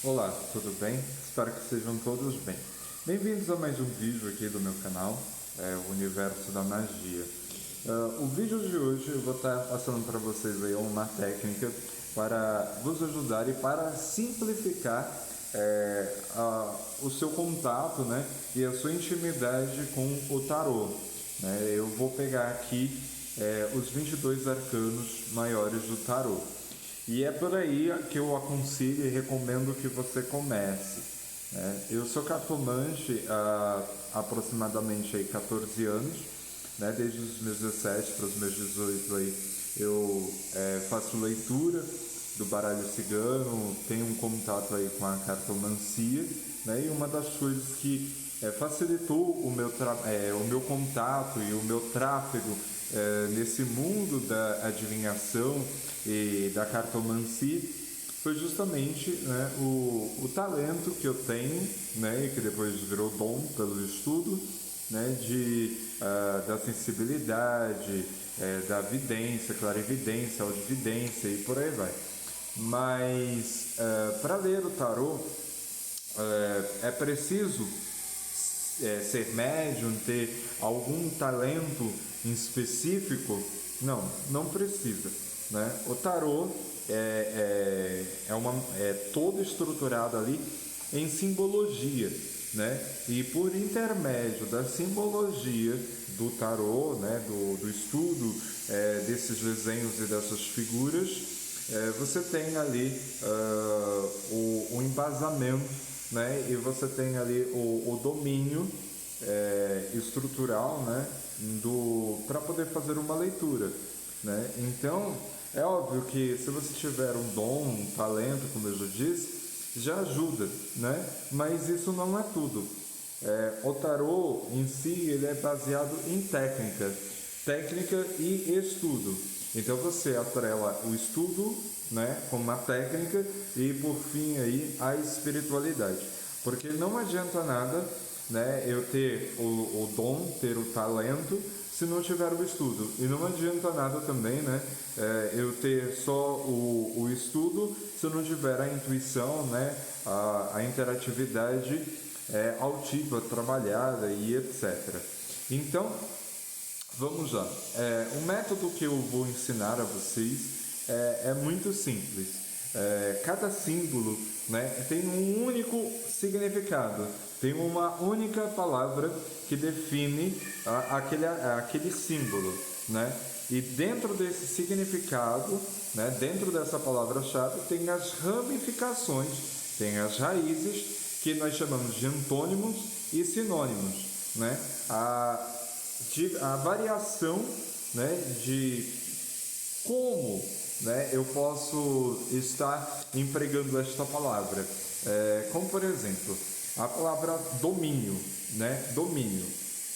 Olá, tudo bem? Espero que sejam todos bem. Bem-vindos a mais um vídeo aqui do meu canal, o Universo da Magia. O vídeo de hoje eu vou estar passando para vocês aí uma técnica para vos ajudar e para simplificar o seu contato, né, e a sua intimidade com o tarô. Eu vou pegar aqui os 22 arcanos maiores do tarô. E é por aí que eu aconselho e recomendo que você comece. Eu sou cartomante há aproximadamente aí 14 anos, desde os meus 17 para os meus 18 aí, eu faço leitura do baralho cigano, tenho um contato aí com a cartomancia, e uma das coisas que facilitou o meu contato e o meu tráfego nesse mundo da adivinhação e da cartomancia foi justamente o talento que eu tenho, e que depois virou dom pelo estudo, da sensibilidade, da vidência, clarividência, audividência e por aí vai. Mas para ler o tarô é preciso ser médium, ter algum talento em específico? Não precisa. O tarô é todo estruturado ali em simbologia, e por intermédio da simbologia do tarô, do estudo desses desenhos e dessas figuras, você tem ali o embasamento, e você tem ali o domínio estrutural, para poder fazer uma leitura, Então é óbvio que se você tiver um dom, um talento, como eu já disse, já ajuda, mas isso não é tudo. O tarô em si ele é baseado em técnica e estudo. Então você atrela o estudo, como uma técnica, e por fim aí a espiritualidade, porque não adianta nada, eu ter o dom, ter o talento, se não tiver o estudo, e não adianta nada também, eu ter só o estudo se não tiver a intuição, a interatividade altiva, trabalhada e etc. Então vamos lá. O método que eu vou ensinar a vocês é muito simples. Cada símbolo tem um único significado, tem uma única palavra que define aquele símbolo, e dentro desse significado, dentro dessa palavra-chave, tem as ramificações, tem as raízes, que nós chamamos de antônimos e sinônimos, a variação de como eu posso estar empregando esta palavra, como por exemplo a palavra domínio,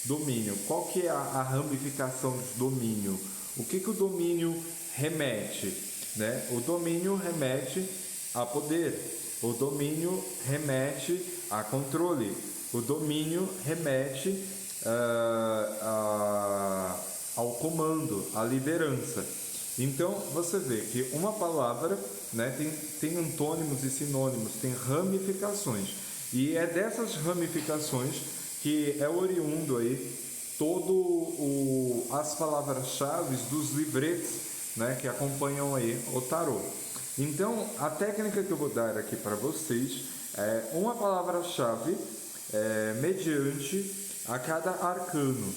domínio, qual que é a ramificação de domínio? O que o domínio remete? O domínio remete a poder, o domínio remete a controle, o domínio remete ao comando, à liderança. Então você vê que uma palavra tem antônimos e sinônimos, tem ramificações, e é dessas ramificações que é oriundo aí as palavras-chave dos livretes, que acompanham aí o tarô. Então a técnica que eu vou dar aqui para vocês é uma palavra-chave mediante a cada arcano,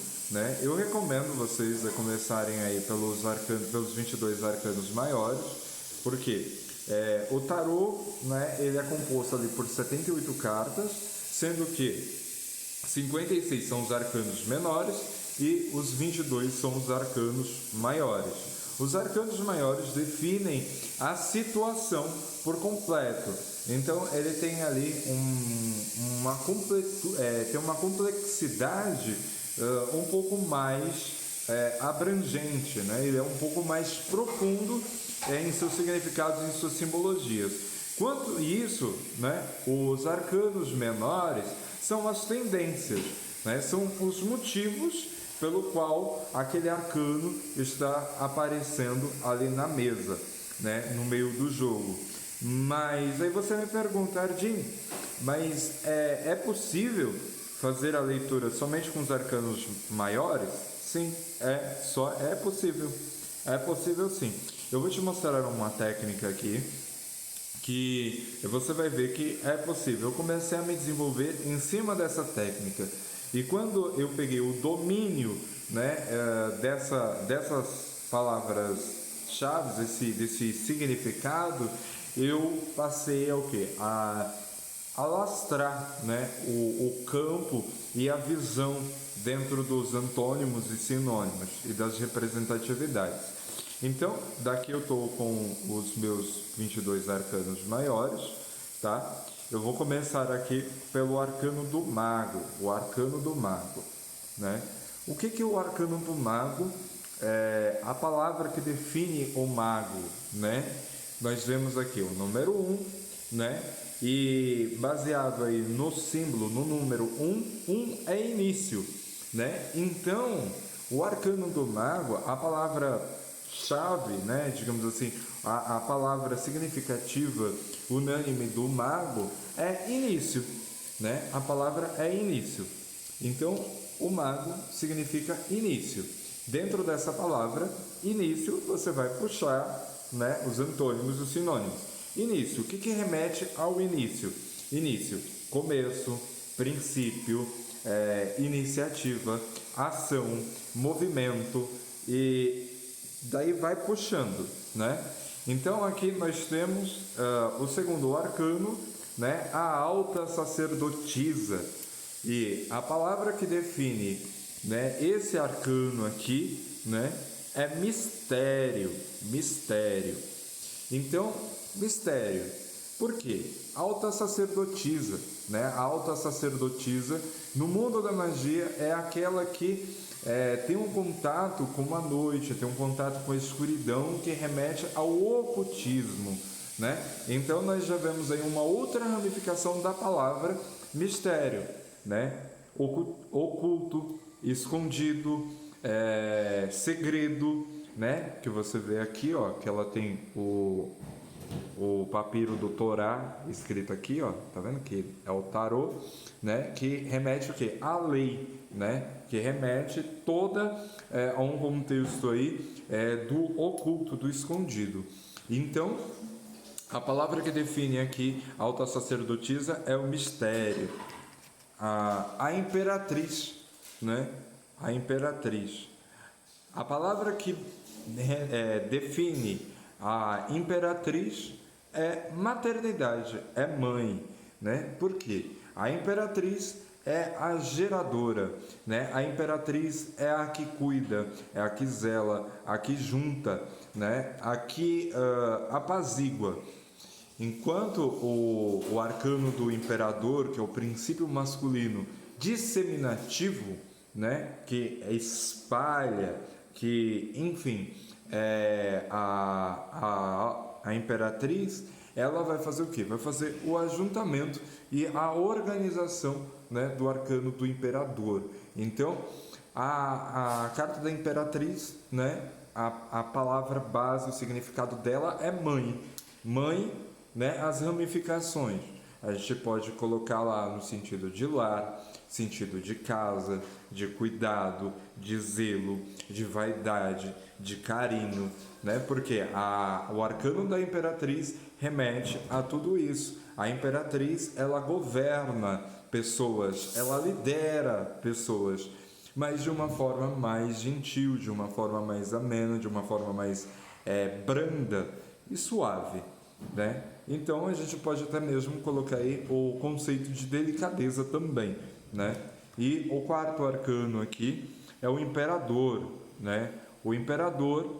Eu recomendo vocês a começarem aí pelos 22 arcanos maiores, porque o tarô, ele é composto ali por 78 cartas, sendo que 56 são os arcanos menores e os 22 são os arcanos maiores. Os arcanos maiores definem a situação por completo. Então ele tem ali uma complexidade um pouco mais abrangente, Ele é um pouco mais profundo em seus significados e em suas simbologias. Quanto isso, os arcanos menores são as tendências, são os motivos pelo qual aquele arcano está aparecendo ali na mesa, no meio do jogo. Mas aí você me pergunta, Ardim, mas é possível fazer a leitura somente com os arcanos maiores? Sim, é possível. É possível sim. Eu vou te mostrar uma técnica aqui que você vai ver que é possível. Eu comecei a me desenvolver em cima dessa técnica. E quando eu peguei o domínio, né, dessas palavras-chave, desse significado, eu passei a, o quê? A alastrar, né, o campo e a visão dentro dos antônimos e sinônimos e das representatividades. Então, daqui eu estou com os meus 22 arcanos maiores, tá? Eu vou começar aqui pelo arcano do mago, o arcano do mago, né? O que é o arcano do mago? É a palavra que define o mago, né? Nós vemos aqui o número 1, né? E baseado aí no símbolo, no número 1 é início, né? Então, o arcano do mago, a palavra-chave, né? Digamos assim, a palavra significativa unânime do mago é início, né? A palavra é início. Então, o mago significa início. Dentro dessa palavra, início, você vai puxar, né, os antônimos e os sinônimos. Início, o que remete ao início? Início, começo, princípio, iniciativa, ação, movimento, e daí vai puxando, né? Então aqui nós temos o segundo arcano, né, a alta sacerdotisa. E a palavra que define, né, esse arcano aqui, né, é mistério, mistério. Então, mistério. Por quê? Alta sacerdotisa, né? A alta sacerdotisa no mundo da magia é aquela que tem um contato com a noite, tem um contato com a escuridão que remete ao ocultismo, né? Então nós já vemos aí uma outra ramificação da palavra mistério, né? Oculto, escondido, segredo, né? Que você vê aqui, ó, que ela tem o papiro do Torá escrito aqui, ó, tá vendo que é o tarô, né? Que remete o quê? À lei, né? Que remete toda a um contexto aí do oculto, do escondido. Então, a palavra que define aqui a alta sacerdotisa é o mistério. A imperatriz, né? A imperatriz. A palavra que define a imperatriz é maternidade, é mãe, né? Por quê? A imperatriz é a geradora, né? A imperatriz é a que cuida, é a que zela, a que junta, né? A que apazigua. Enquanto o arcano do imperador, que é o princípio masculino disseminativo, né, que espalha, que, enfim, a imperatriz, ela vai fazer o quê? Vai fazer o ajuntamento e a organização, né, do arcano do imperador. Então, a carta da imperatriz, né, a palavra base, o significado dela é mãe. Mãe, né, as ramificações. A gente pode colocar lá no sentido de lar, sentido de casa, de cuidado, de zelo, de vaidade, de carinho, né? Porque o arcano da imperatriz remete a tudo isso. A imperatriz, ela governa pessoas, ela lidera pessoas, mas de uma forma mais gentil, de uma forma mais amena, de uma forma mais branda e suave, né? Então a gente pode até mesmo colocar aí o conceito de delicadeza também, né? E o quarto arcano aqui é o imperador, né? O imperador,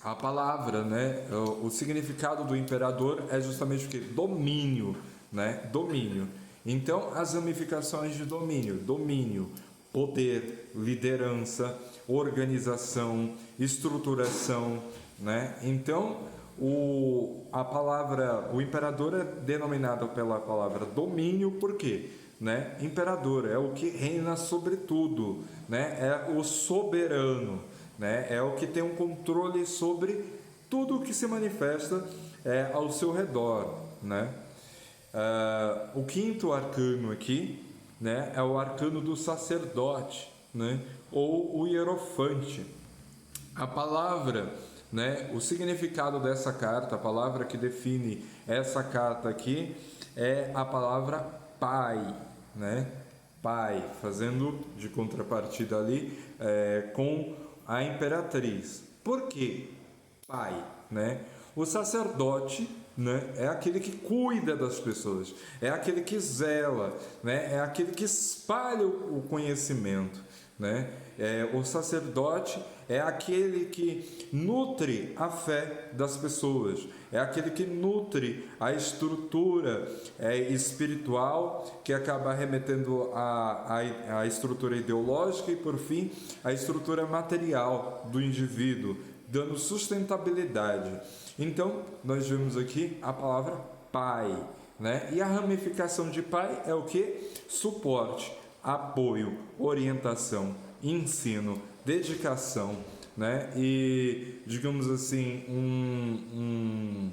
a palavra, né? O significado do imperador é justamente o que? Domínio, né? Domínio. Então as ramificações de domínio, poder, liderança, organização, estruturação, né? Então o imperador é denominado pela palavra domínio, por quê? Né? Imperador é o que reina sobre tudo, né? É o soberano, né? É o que tem um controle sobre tudo o que se manifesta ao seu redor, né? O quinto arcano aqui, né, é o arcano do sacerdote, né, ou o hierofante. A palavra, né, o significado dessa carta, a palavra que define essa carta aqui é a palavra pai, né? Pai, fazendo de contrapartida ali com a imperatriz. Por que pai, né? O sacerdote, né, é aquele que cuida das pessoas, é aquele que zela, né, é aquele que espalha o conhecimento, né? O sacerdote é aquele que nutre a fé das pessoas, é aquele que nutre a estrutura espiritual, que acaba remetendo à estrutura ideológica e, por fim, à estrutura material do indivíduo, dando sustentabilidade. Então, nós vemos aqui a palavra pai, né? E a ramificação de pai é o que? Suporte, apoio, orientação, ensino, dedicação, né? E, digamos assim, um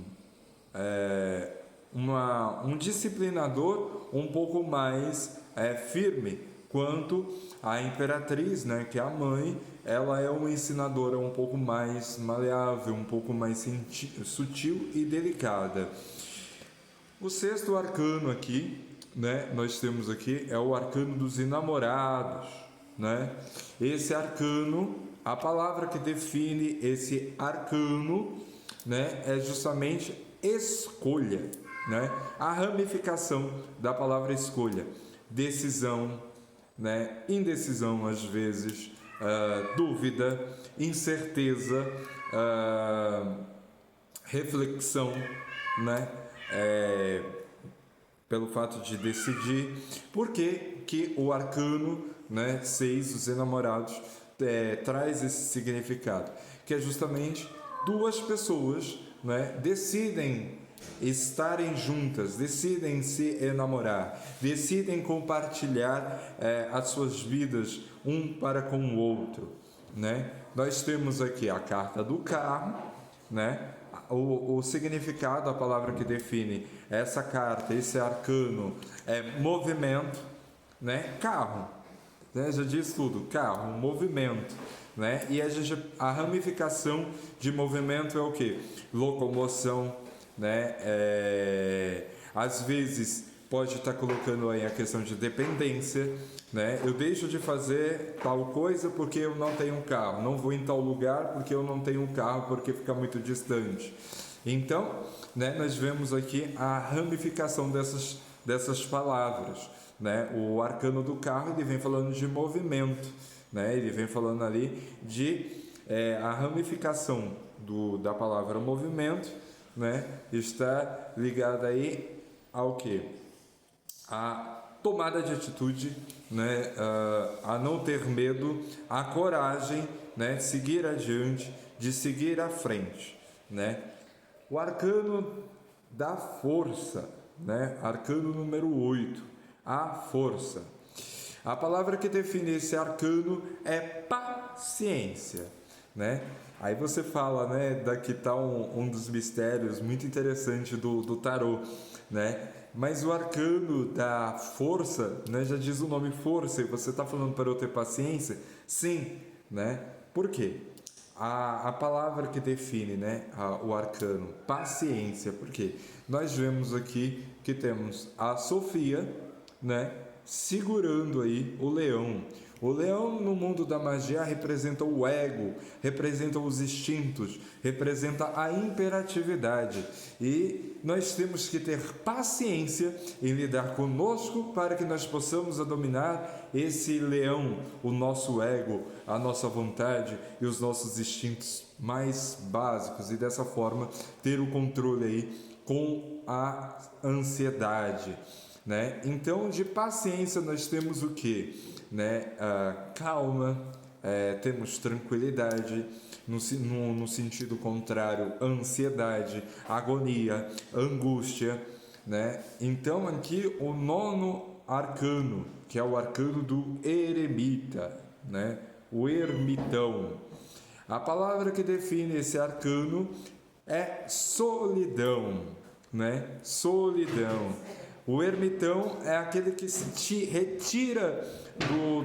disciplinador um pouco mais firme, quanto a imperatriz, né, que é a mãe, ela é uma ensinadora um pouco mais maleável, um pouco mais sutil e delicada. O sexto arcano aqui, né, nós temos aqui, é o arcano dos enamorados, né? Esse arcano, a palavra que define esse arcano, né, é justamente escolha, né? A ramificação da palavra escolha, decisão, né, indecisão às vezes, dúvida, incerteza, reflexão, né? Pelo fato de decidir. Por que o arcano, né, 6, os enamorados, traz esse significado? Que é justamente duas pessoas, né, decidem estarem juntas, decidem se enamorar, decidem compartilhar as suas vidas um para com o outro, né? Nós temos aqui a carta do carro, né? O significado, a palavra que define essa carta, esse arcano, é movimento, né? Carro, né? Já diz tudo, carro, movimento, né? E a ramificação de movimento é o que? Locomoção, né? Às vezes pode estar colocando aí a questão de dependência, né? Eu deixo de fazer tal coisa porque eu não tenho um carro, não vou em tal lugar porque eu não tenho um carro, porque fica muito distante. Então, né, nós vemos aqui a ramificação dessas palavras, né? O arcano do carro, ele vem falando de movimento, né? Ele vem falando ali de a ramificação da palavra movimento, né? Está ligada aí ao que? A tomada de atitude, né? A não ter medo, a coragem, né? Seguir adiante, de seguir à frente, né? O arcano da força, né? Arcano número 8, a força. A palavra que define esse arcano é paciência, né? Aí você fala, né? Daqui está um dos mistérios muito interessante do tarô, né? Mas o arcano da força, né, já diz o nome força, e você está falando para eu ter paciência? Sim, né? Por quê? A palavra que define, né, o arcano, paciência, porque nós vemos aqui que temos a Sofia, né, segurando aí o leão. O leão no mundo da magia representa o ego, representa os instintos, representa a imperatividade. E nós temos que ter paciência em lidar conosco para que nós possamos dominar esse leão, o nosso ego, a nossa vontade e os nossos instintos mais básicos. E dessa forma ter o controle aí com a ansiedade, né? Então, de paciência nós temos o que? Né? Calma, temos tranquilidade, no sentido contrário, ansiedade, agonia, angústia, né? Então aqui o nono arcano, que é o arcano do eremita, né? O ermitão. A palavra que define esse arcano é solidão, né? Solidão. O ermitão é aquele que se retira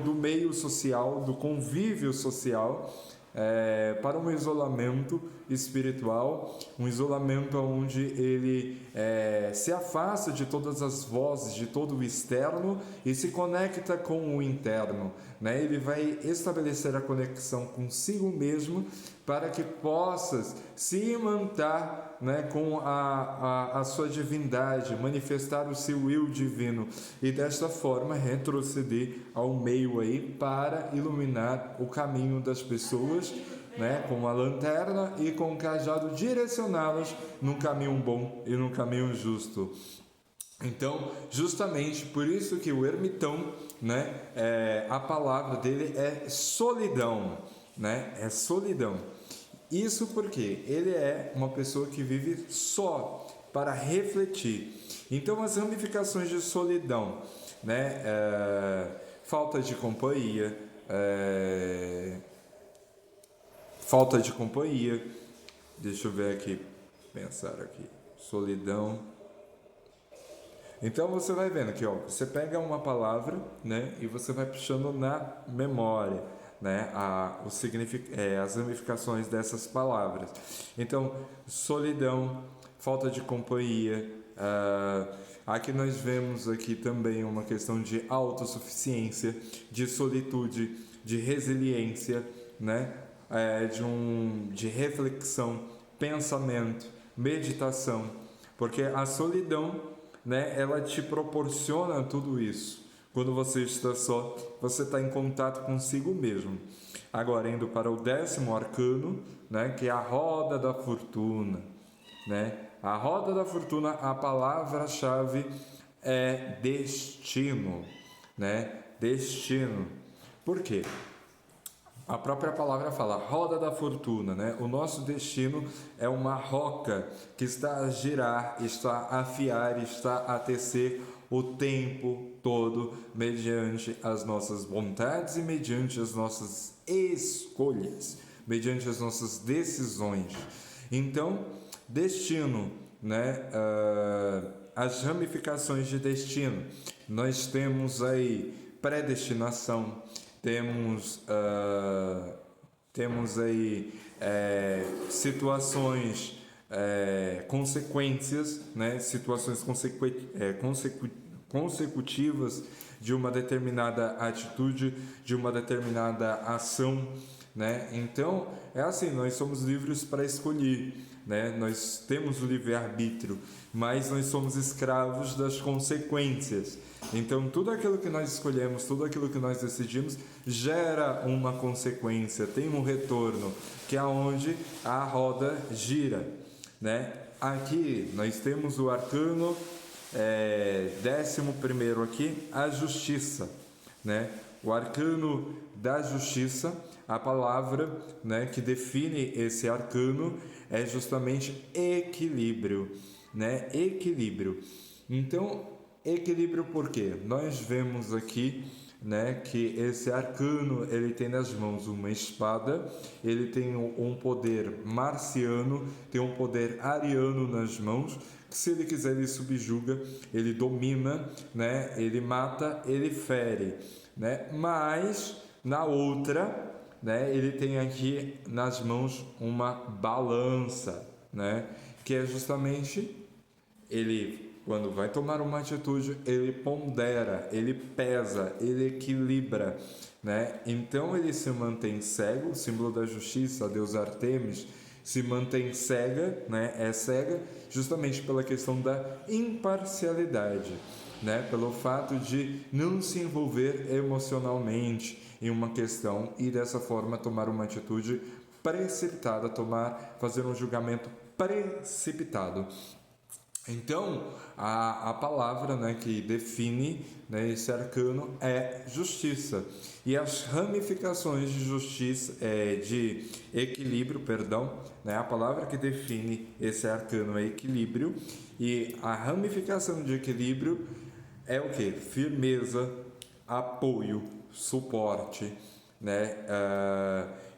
do meio social, do convívio social, para um isolamento espiritual, um isolamento onde ele se afasta de todas as vozes, de todo o externo e se conecta com o interno, né? Ele vai estabelecer a conexão consigo mesmo para que possas se imantar, né, com a sua divindade, manifestar o seu eu divino e desta forma retroceder ao meio aí para iluminar o caminho das pessoas, né, com a lanterna e com o cajado direcioná-las no caminho bom e no caminho justo. Então, justamente por isso que o ermitão, né, a palavra dele é solidão, né, é solidão. Isso porque ele é uma pessoa que vive só para refletir. Então, as ramificações de solidão, né, falta de companhia, deixa eu ver aqui, pensar aqui, solidão. Então você vai vendo que, ó, você pega uma palavra, né, e você vai puxando na memória, né, as ramificações dessas palavras. Então, solidão, falta de companhia. Aqui nós vemos aqui também uma questão de autossuficiência, de solitude, de resiliência, né, de reflexão, pensamento, meditação, porque a solidão, né, ela te proporciona tudo isso. Quando você está só, você está em contato consigo mesmo. Agora, indo para o 10º arcano, né, que é a roda da fortuna, né? A roda da fortuna, a palavra-chave é destino, né? Destino. Por quê? A própria palavra fala, roda da fortuna, né? O nosso destino é uma roca que está a girar, está a afiar, está a tecer o tempo todo mediante as nossas vontades e mediante as nossas escolhas, mediante as nossas decisões. Então, destino, né? As ramificações de destino. Nós temos aí predestinação, temos aí situações, consequências, né? Situações consecutivas de uma determinada atitude, de uma determinada ação, né? Então, é assim, nós somos livres para escolher, né? Nós temos o livre-arbítrio, mas nós somos escravos das consequências. Então, tudo aquilo que nós escolhemos, tudo aquilo que nós decidimos, gera uma consequência, tem um retorno, que é onde a roda gira, né? Aqui nós temos o arcano 11º aqui, a justiça, né? O arcano da justiça, a palavra, né, que define esse arcano é justamente equilíbrio, né? Equilíbrio. Então, equilíbrio por quê? Nós vemos aqui, né, que esse arcano ele tem nas mãos uma espada, ele tem um poder marciano, tem um poder ariano nas mãos, que se ele quiser ele subjuga, ele domina, né, ele mata, ele fere, né? Mas na outra, né, ele tem aqui nas mãos uma balança, né, que é justamente ele, quando vai tomar uma atitude, ele pondera, ele pesa, ele equilibra, né? Então ele se mantém cego, o símbolo da justiça, a deusa Artemis, se mantém cega, né? É cega justamente pela questão da imparcialidade, né? Pelo fato de não se envolver emocionalmente em uma questão e dessa forma tomar uma atitude precipitada, fazer um julgamento precipitado. Então, a palavra, né, que define, né, esse arcano é justiça. E as ramificações de justiça, de equilíbrio, perdão, né, a palavra que define esse arcano é equilíbrio. E a ramificação de equilíbrio é o quê? Firmeza, apoio, suporte, né?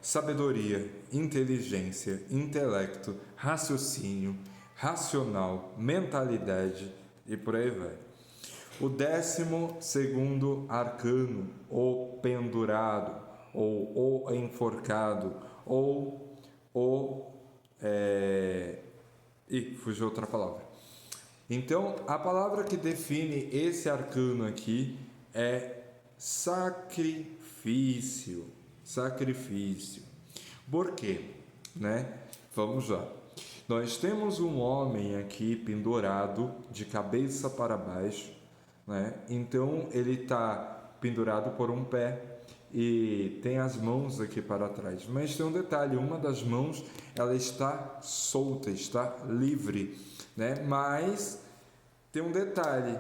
sabedoria, inteligência, intelecto, raciocínio, racional, mentalidade e por aí vai. O 12º arcano, o pendurado, ou o enforcado, ou o... fugiu outra palavra. Então, a palavra que define esse arcano aqui é sacrifício. Sacrifício. Por quê? Vamos lá. Nós temos um homem aqui pendurado de cabeça para baixo, Então ele está pendurado por um pé e tem as mãos aqui para trás. Mas tem um detalhe: uma das mãos ela está solta, está livre, Mas tem um detalhe.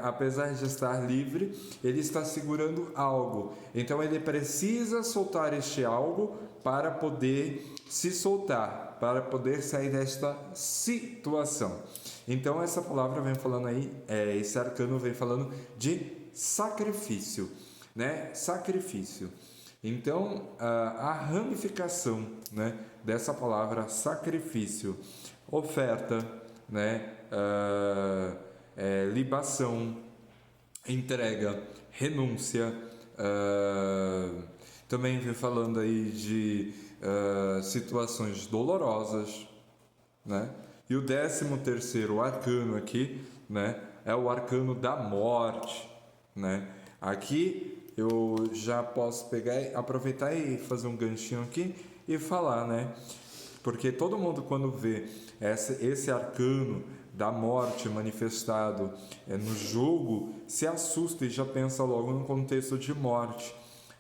Apesar de estar livre, ele está segurando algo. Então ele precisa soltar este algo para poder se soltar, para poder sair desta situação. Então essa palavra vem falando aí, esse arcano vem falando de sacrifício, Sacrifício. Então a ramificação, dessa palavra sacrifício, oferta, libação, entrega, renúncia, também vem falando aí de situações dolorosas, E o 13º arcano aqui, é o arcano da morte, Aqui eu já posso aproveitar e fazer um ganchinho aqui e falar, Porque todo mundo quando vê esse arcano da morte manifestado no jogo, se assusta e já pensa logo no contexto de morte.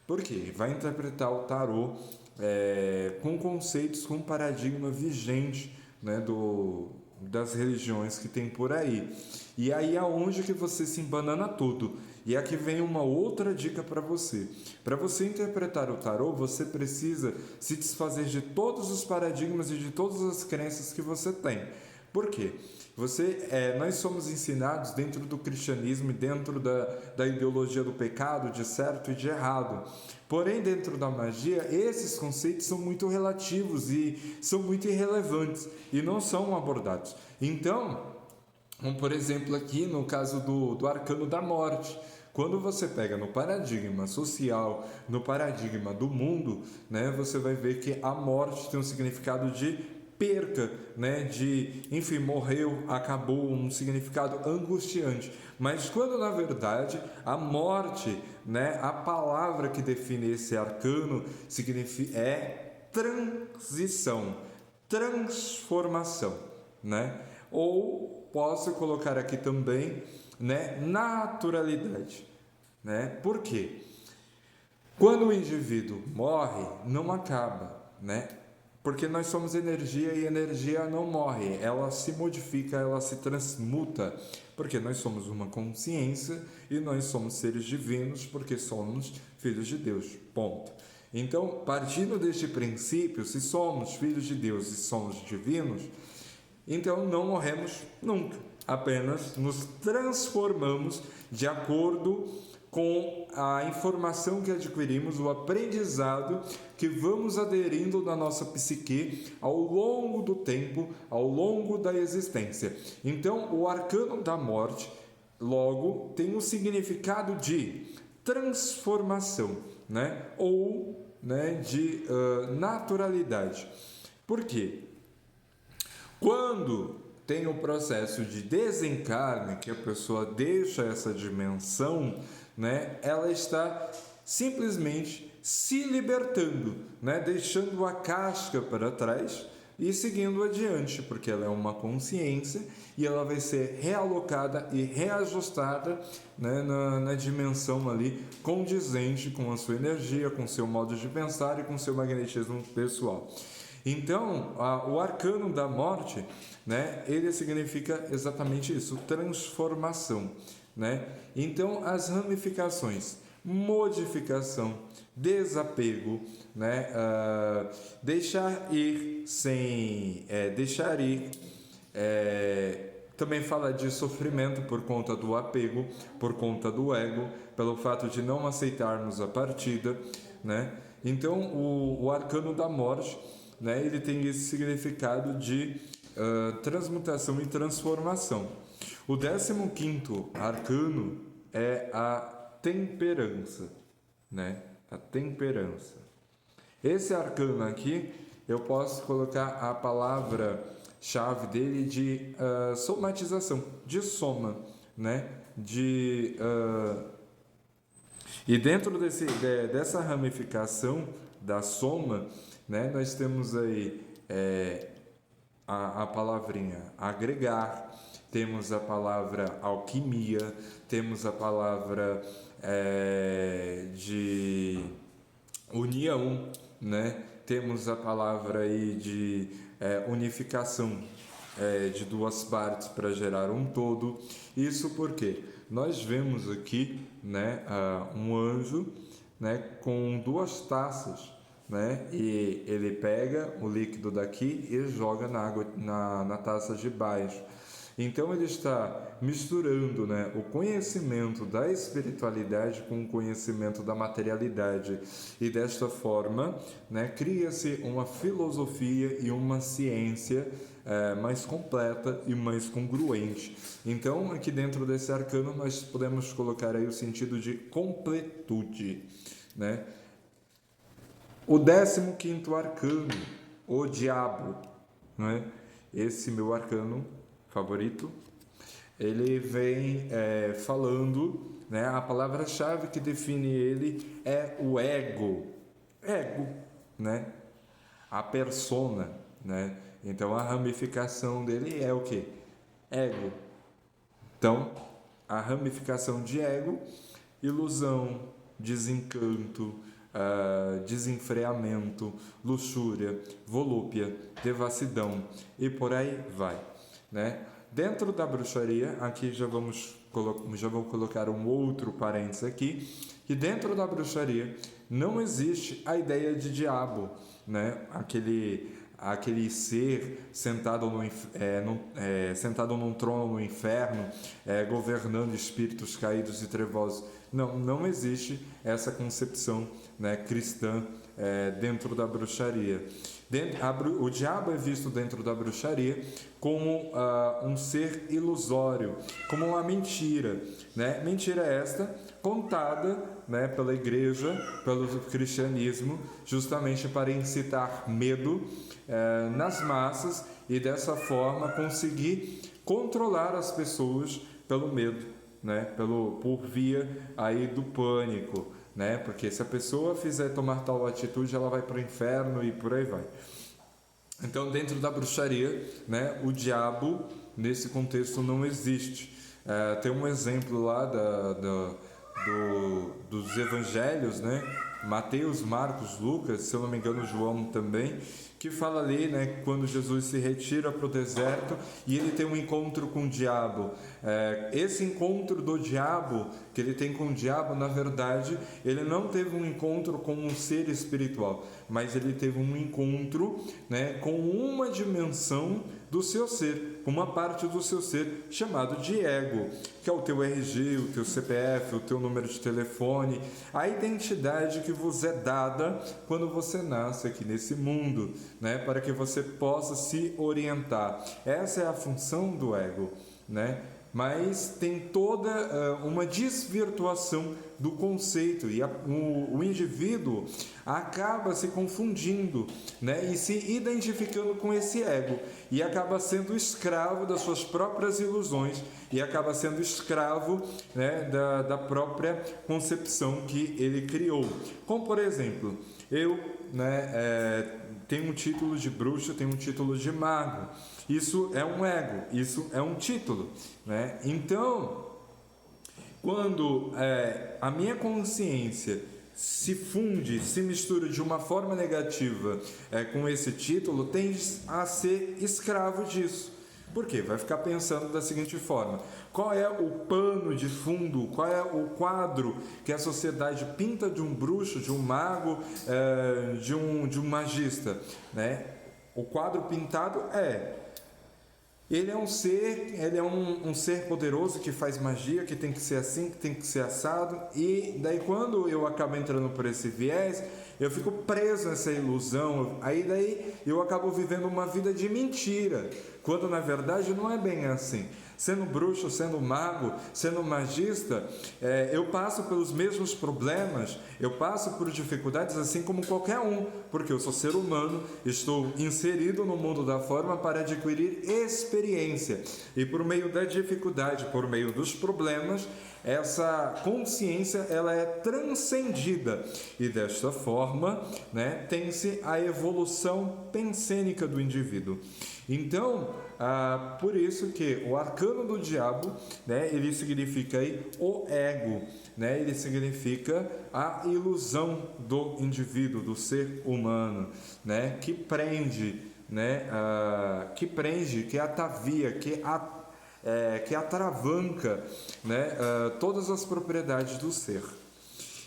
Por quê? Vai interpretar o tarô com conceitos, com paradigma vigente, das religiões que tem por aí. E aí é onde que você se embanana tudo. E aqui vem uma outra dica para você. Para você interpretar o tarô, você precisa se desfazer de todos os paradigmas e de todas as crenças que você tem. Por quê? Nós somos ensinados dentro do cristianismo e dentro da ideologia do pecado, de certo e de errado. Porém, dentro da magia, esses conceitos são muito relativos e são muito irrelevantes e não são abordados. Então, como por exemplo aqui no caso do arcano da morte, quando você pega no paradigma social, no paradigma do mundo, você vai ver que a morte tem um significado de perca, enfim, morreu, acabou, um significado angustiante. Mas quando na verdade a morte, a palavra que define esse arcano é transição, transformação, Ou posso colocar aqui também, naturalidade, Por quê? Quando o indivíduo morre, não acaba, Porque nós somos energia e energia não morre, ela se modifica, ela se transmuta, porque nós somos uma consciência e nós somos seres divinos porque somos filhos de Deus, ponto. Então, partindo deste princípio, se somos filhos de Deus e somos divinos, então não morremos nunca, apenas nos transformamos de acordo com a informação que adquirimos, o aprendizado que vamos aderindo na nossa psique ao longo do tempo, ao longo da existência. Então, o arcano da morte, logo, tem um significado de transformação, Ou de naturalidade. Por quê? Quando tem o processo de desencarne, que a pessoa deixa essa dimensão, ela está simplesmente se libertando, deixando a casca para trás e seguindo adiante, porque ela é uma consciência e ela vai ser realocada e reajustada, na dimensão ali condizente com a sua energia, com o seu modo de pensar e com o seu magnetismo pessoal. Então, o arcano da morte, ele significa exatamente isso, transformação, Então, as ramificações, modificação, desapego, deixar ir também fala de sofrimento por conta do apego, por conta do ego, pelo fato de não aceitarmos a partida, Então, o arcano da morte, né, ele tem esse significado de transmutação e transformação. O 15º arcano é a temperança, né? A temperança. Esse arcano aqui, eu posso colocar a palavra-chave dele de somatização, de soma, né? E dentro dessa ramificação da soma, né, nós temos aí a palavrinha agregar, temos a palavra alquimia, temos a palavra de união, né? Temos a palavra aí de unificação de duas partes para gerar um todo. Isso porque nós vemos aqui, né, um anjo, né, com duas taças, né, e ele pega o líquido daqui e joga na água, na taça de baixo. Então ele está misturando, né, o conhecimento da espiritualidade com o conhecimento da materialidade, e desta forma, né, cria-se uma filosofia e uma ciência mais completa e mais congruente. Então, aqui dentro desse arcano, nós podemos colocar aí o sentido de completude, né? O 15º arcano, o diabo, né? Esse meu arcano favorito, ele vem falando, né? A palavra-chave que define ele é o ego, né? A persona, né? Então a ramificação dele é o que? Ego. Então, a ramificação de ego, ilusão, desencanto, desenfreamento, luxúria, volúpia, devassidão e por aí vai, né? Dentro da bruxaria, aqui já vou colocar um outro parênteses aqui, que dentro da bruxaria não existe a ideia de diabo, né? Aquele ser sentado num trono no inferno, governando espíritos caídos e trevosos. Não existe essa concepção, né, cristã dentro da bruxaria. O diabo é visto dentro da bruxaria como um ser ilusório, como uma mentira, né? Mentira esta contada, né, pela igreja, pelo cristianismo, justamente para incitar medo nas massas e dessa forma conseguir controlar as pessoas pelo medo, né, por via aí do pânico, né, porque se a pessoa fizer tomar tal atitude, ela vai para o inferno e por aí vai. Então, dentro da bruxaria, né, o diabo nesse contexto não existe. Tem um exemplo lá dos evangelhos, né? Mateus, Marcos, Lucas, se eu não me engano João também, que fala ali, né, quando Jesus se retira para o deserto e ele tem um encontro com o diabo. Esse encontro do diabo, que ele tem com o diabo, na verdade, ele não teve um encontro com um ser espiritual, mas ele teve um encontro, né, com uma dimensão do seu ser, uma parte do seu ser chamado de ego, que é o teu RG, o teu CPF, o teu número de telefone, a identidade que vos é dada quando você nasce aqui nesse mundo, né, para que você possa se orientar. Essa é a função do ego, né? Mas tem toda uma desvirtuação do conceito e o indivíduo acaba se confundindo, né, e se identificando com esse ego e acaba sendo escravo das suas próprias ilusões e acaba sendo escravo, né, da própria concepção que ele criou. Como por exemplo, eu, né, tenho um título de bruxo, tenho um título de mago. Isso é um ego, isso é um título, né? Então, quando a minha consciência se funde, se mistura de uma forma negativa com esse título, tende a ser escravo disso. Por quê? Vai ficar pensando da seguinte forma: qual é o pano de fundo, qual é o quadro que a sociedade pinta de um bruxo, de um mago, de um magista, né? O quadro pintado ele é um ser poderoso que faz magia, que tem que ser assim, que tem que ser assado. E daí quando eu acabo entrando por esse viés, eu fico preso nessa ilusão, aí daí eu acabo vivendo uma vida de mentira, quando na verdade não é bem assim. Sendo bruxo, sendo mago, sendo magista, eu passo pelos mesmos problemas, eu passo por dificuldades assim como qualquer um, porque eu sou ser humano, estou inserido no mundo da forma para adquirir experiência, e por meio da dificuldade, por meio dos problemas, essa consciência ela é transcendida, e desta forma, né, tem-se a evolução pensênica do indivíduo. Então, por isso que o arcano do diabo, né, ele significa aí o ego, né, ele significa a ilusão do indivíduo, do ser humano, né, que prende, né, que atavia, que atravanca, né, todas as propriedades do ser.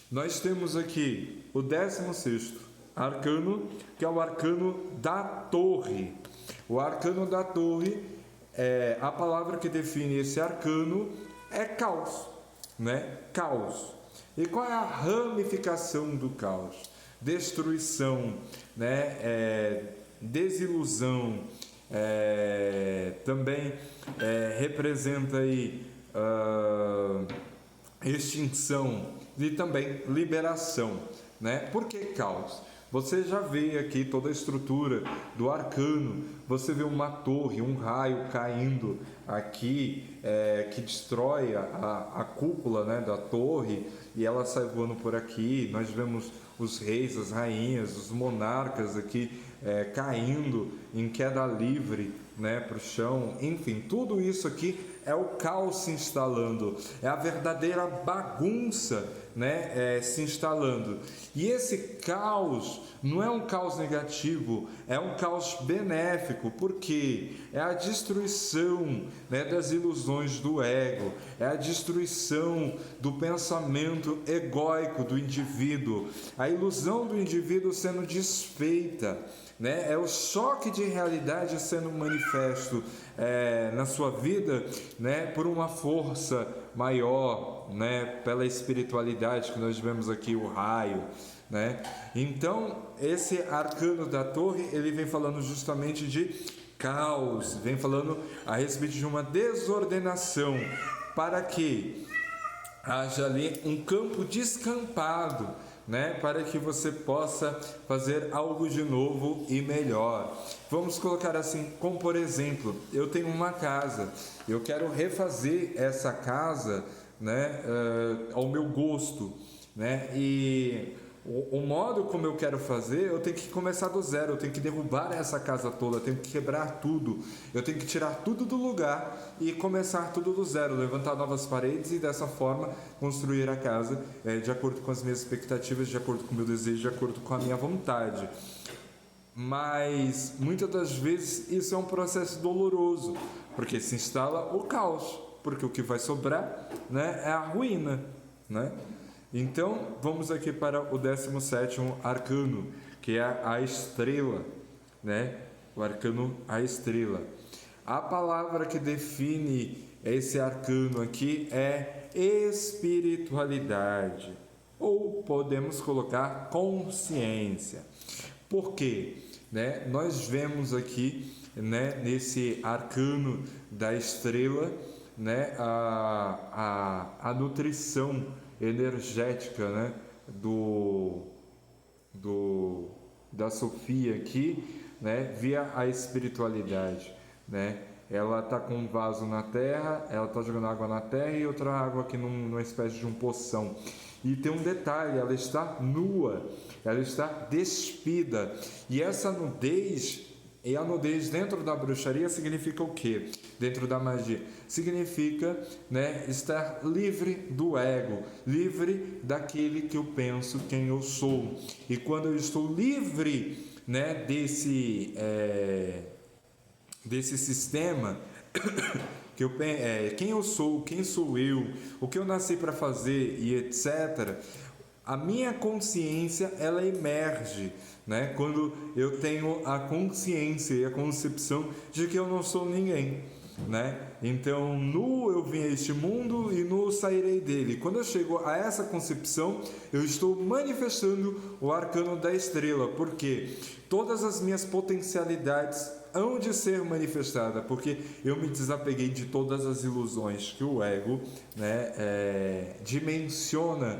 Nós temos aqui o 16º arcano, que é o arcano da torre. O arcano da torre, a palavra que define esse arcano é caos, né? Caos. E qual é a ramificação do caos? Destruição, né? Desilusão, também representa aí extinção e também liberação, né? Por que caos? Você já vê aqui toda a estrutura do arcano, você vê uma torre, um raio caindo aqui, que destrói a cúpula, né, da torre, e ela sai voando por aqui. Nós vemos os reis, as rainhas, os monarcas aqui caindo em queda livre, né, para o chão. Enfim, tudo isso aqui é o caos se instalando, é a verdadeira bagunça, né, se instalando. E esse caos não é um caos negativo, é um caos benéfico, porque é a destruição, né, das ilusões do ego, é a destruição do pensamento egóico do indivíduo, a ilusão do indivíduo sendo desfeita, né? É o choque de realidade sendo manifesto na sua vida, né, por uma força maior, né, pela espiritualidade que nós vemos aqui, o raio, né? Então, esse arcano da torre, ele vem falando justamente de caos, vem falando a respeito de uma desordenação, para que haja ali um campo descampado, né, para que você possa fazer algo de novo e melhor. Vamos colocar assim, como por exemplo, eu tenho uma casa, eu quero refazer essa casa, né, ao meu gosto, né, e o modo como eu quero fazer, eu tenho que começar do zero, eu tenho que derrubar essa casa toda, eu tenho que quebrar tudo, eu tenho que tirar tudo do lugar e começar tudo do zero, levantar novas paredes e dessa forma construir a casa de acordo com as minhas expectativas, de acordo com o meu desejo, de acordo com a minha vontade. Mas muitas das vezes isso é um processo doloroso, porque se instala o caos, porque o que vai sobrar, né, é a ruína, né? Então, vamos aqui para o 17º arcano, que é a estrela, né? O arcano a estrela. A palavra que define esse arcano aqui é espiritualidade, ou podemos colocar consciência. Por quê? Né? Nós vemos aqui, né, nesse arcano da estrela, né, a nutrição energética, né, da Sofia aqui, né, via a espiritualidade, né? Ela está com um vaso na terra, ela está jogando água na terra e outra água aqui numa espécie de um poção. E tem um detalhe, ela está nua, ela está despida, e essa nudez, e a nudez dentro da bruxaria significa o quê? Dentro da magia significa, né, estar livre do ego, livre daquele que eu penso quem eu sou. E quando eu estou livre, né, desse sistema que quem eu sou, quem sou eu, o que eu nasci para fazer e etc., a minha consciência ela emerge, né? Quando eu tenho a consciência e a concepção de que eu não sou ninguém, né? Então, nu eu vim a este mundo e nu sairei dele. Quando eu chego a essa concepção, eu estou manifestando o arcano da estrela, porque todas as minhas potencialidades hão de ser manifestadas, porque eu me desapeguei de todas as ilusões que o ego, né, dimensiona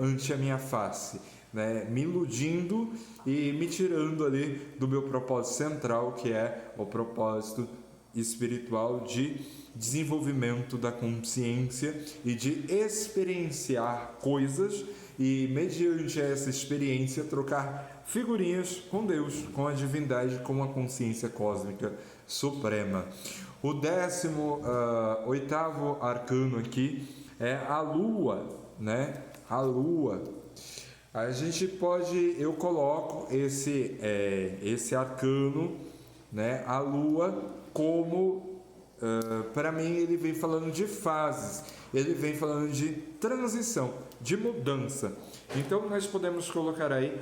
ante a minha face, né, me iludindo e me tirando ali do meu propósito central, que é o propósito espiritual de desenvolvimento da consciência e de experienciar coisas e, mediante essa experiência, trocar figurinhas com Deus, com a divindade, com a consciência cósmica suprema. O 18º arcano aqui é a Lua, né? A Lua. A gente pode, eu coloco esse arcano, né? A Lua, como para mim ele vem falando de fases, ele vem falando de transição, de mudança. Então nós podemos colocar aí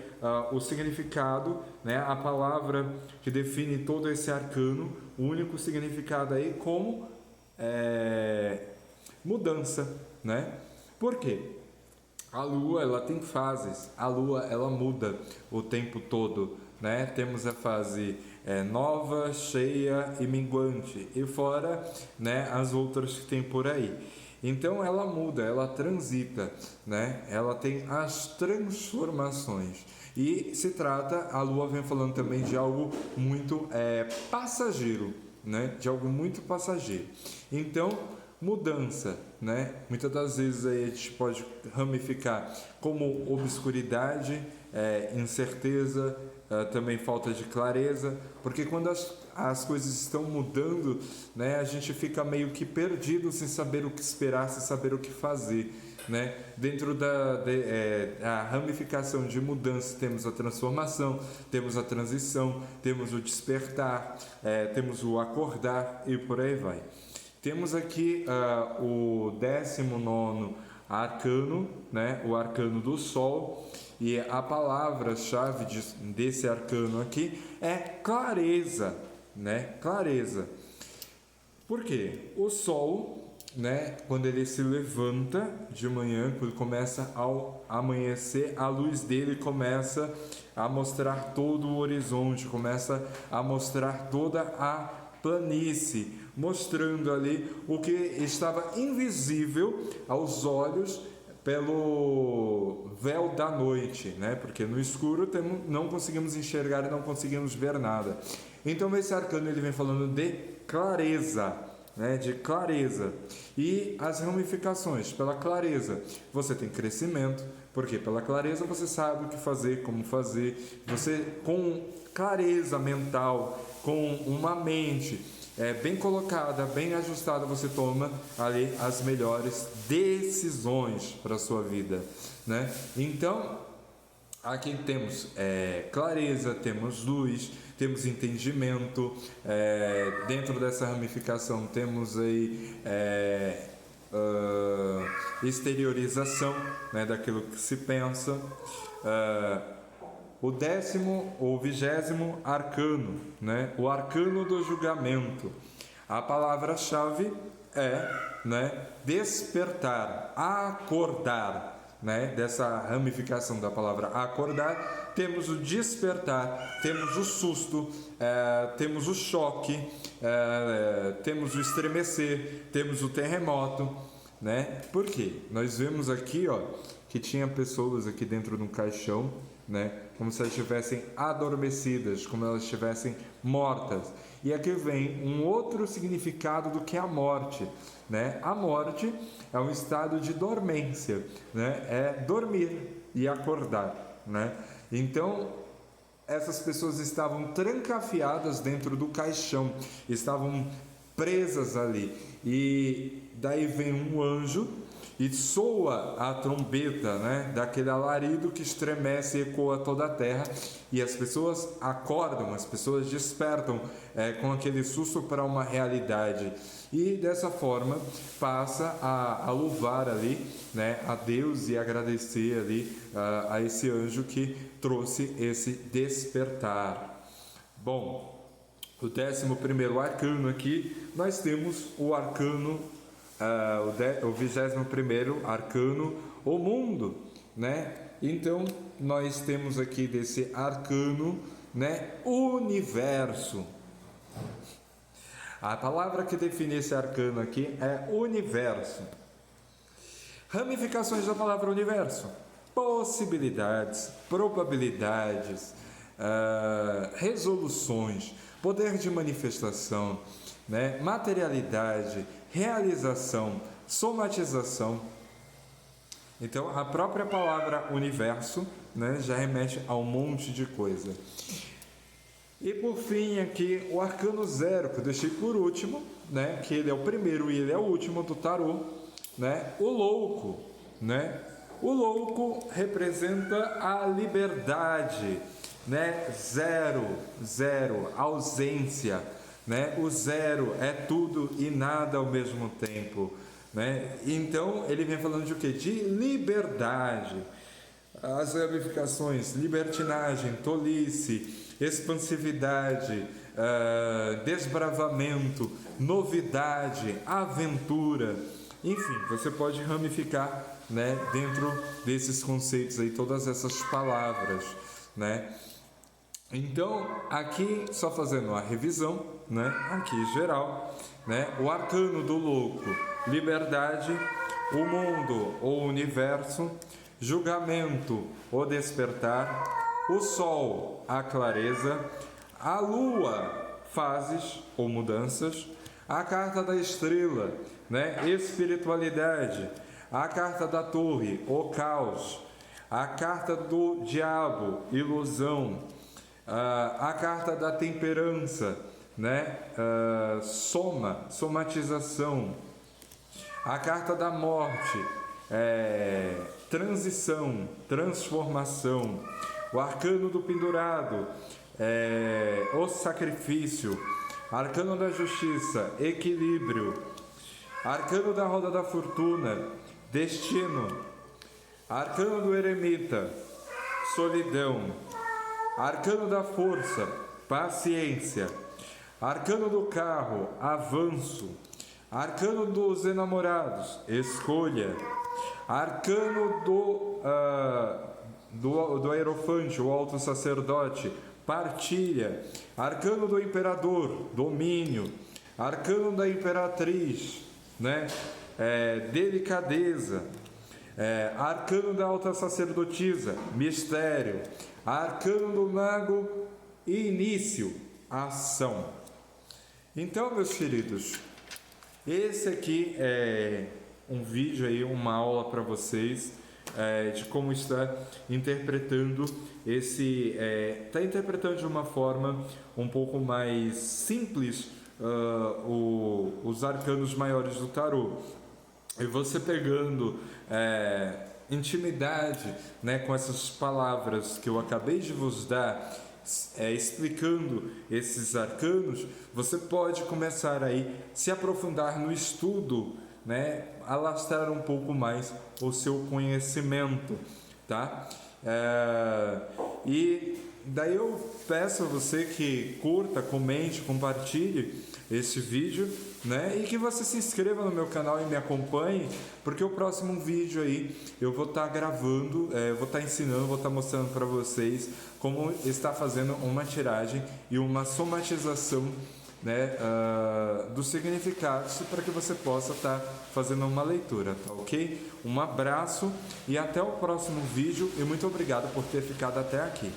o significado, né, a palavra que define todo esse arcano, o único significado aí como mudança, né? Por quê? A Lua, ela tem fases, a Lua, ela muda o tempo todo, né? Temos a fase nova, cheia e minguante, e fora, né, as outras que tem por aí. Então ela muda, ela transita, né? Ela tem as transformações. E se trata, a Lua vem falando também de algo muito passageiro, né? De algo muito passageiro. Então, mudança, né? Muitas das vezes aí a gente pode ramificar como obscuridade, incerteza, também falta de clareza, porque quando as coisas estão mudando, né, a gente fica meio que perdido, sem saber o que esperar, sem saber o que fazer, né? Dentro da ramificação de mudança, temos a transformação, temos a transição, temos o despertar, temos o acordar e por aí vai. Temos aqui o 19º arcano, né? O arcano do Sol, e a palavra-chave desse arcano aqui é clareza, né? Clareza. Por quê? O Sol, né, quando ele se levanta de manhã, quando começa ao amanhecer, a luz dele começa a mostrar todo o horizonte, começa a mostrar toda a planície, mostrando ali o que estava invisível aos olhos pelo véu da noite, né? Porque no escuro não conseguimos enxergar e não conseguimos ver nada. Então esse arcano ele vem falando de clareza, né? De clareza. E as ramificações, pela clareza você tem crescimento, porque pela clareza você sabe o que fazer, como fazer, você com clareza mental, com uma mente bem colocada, bem ajustada, você toma ali as melhores decisões para a sua vida, né? Então, aqui temos clareza, temos luz, temos entendimento, dentro dessa ramificação temos aí exteriorização, né, daquilo que se pensa. O 20º arcano, né? O arcano do julgamento. A palavra-chave é, né, despertar, acordar, né? Dessa ramificação da palavra acordar, temos o despertar, temos o susto, temos o choque, temos o estremecer, temos o terremoto, né? Por quê? Nós vemos aqui, ó, que tinha pessoas aqui dentro de um caixão, né? Como se elas estivessem adormecidas, como elas estivessem mortas. E aqui vem um outro significado do que a morte, né? A morte é um estado de dormência, né? É dormir e acordar, né? Então, essas pessoas estavam trancafiadas dentro do caixão, estavam presas ali. E daí vem um anjo e soa a trombeta, né, daquele alarido que estremece e ecoa toda a terra, e as pessoas acordam, as pessoas despertam com aquele susto para uma realidade, e dessa forma passa a louvar ali, né, a Deus e agradecer ali a esse anjo que trouxe esse despertar. Bom, o 11º arcano aqui, nós temos o arcano, o 21º arcano, o mundo, né? Então, nós temos aqui desse arcano, né, universo. A palavra que define esse arcano aqui é universo. Ramificações da palavra universo: possibilidades, probabilidades, resoluções, poder de manifestação, né, materialidade, realização, somatização. Então, a própria palavra universo, né, já remete a um monte de coisa. E por fim aqui o arcano 0, que eu deixei por último, né, que ele é o primeiro e ele é o último do tarô, né, o louco, né? O louco representa a liberdade, né? Zero, ausência, né? O zero é tudo e nada ao mesmo tempo, né? Então ele vem falando de o quê? De liberdade. As ramificações: libertinagem, tolice, expansividade, desbravamento, novidade, aventura. Enfim, você pode ramificar, né, dentro desses conceitos aí, todas essas palavras, né? Então, aqui, só fazendo a revisão, né, aqui geral, né, o arcano do louco: liberdade, o mundo ou universo, julgamento, o despertar, o sol, a clareza, a lua, fases ou mudanças, a carta da estrela, né, espiritualidade, a carta da torre, o caos, a carta do diabo, ilusão, a carta da temperança, né, somatização, a carta da morte, transição, transformação, o arcano do pendurado, o sacrifício, arcano da justiça, equilíbrio, arcano da roda da fortuna, destino, arcano do eremita, solidão, arcano da força, paciência, arcano do carro, avanço, arcano dos enamorados, escolha, arcano do hierofante, o alto sacerdote, partilha, arcano do imperador, domínio, arcano da imperatriz, né, delicadeza, arcano da alta sacerdotisa, mistério, arcano do mago, início, ação. Então, meus queridos, esse aqui é um vídeo aí, uma aula para vocês de como está interpretando está interpretando de uma forma um pouco mais simples os arcanos maiores do tarô. E você pegando intimidade, né, com essas palavras que eu acabei de vos dar, explicando esses arcanos, você pode começar aí se aprofundar no estudo, né, alastrar um pouco mais o seu conhecimento, tá? E daí eu peço a você que curta, comente, compartilhe esse vídeo, né? E que você se inscreva no meu canal e me acompanhe, porque o próximo vídeo aí eu vou estar gravando, vou estar ensinando, vou estar mostrando para vocês como está fazendo uma tiragem e uma somatização, né, dos significados, para que você possa estar fazendo uma leitura, tá ok? Um abraço e até o próximo vídeo, e muito obrigado por ter ficado até aqui.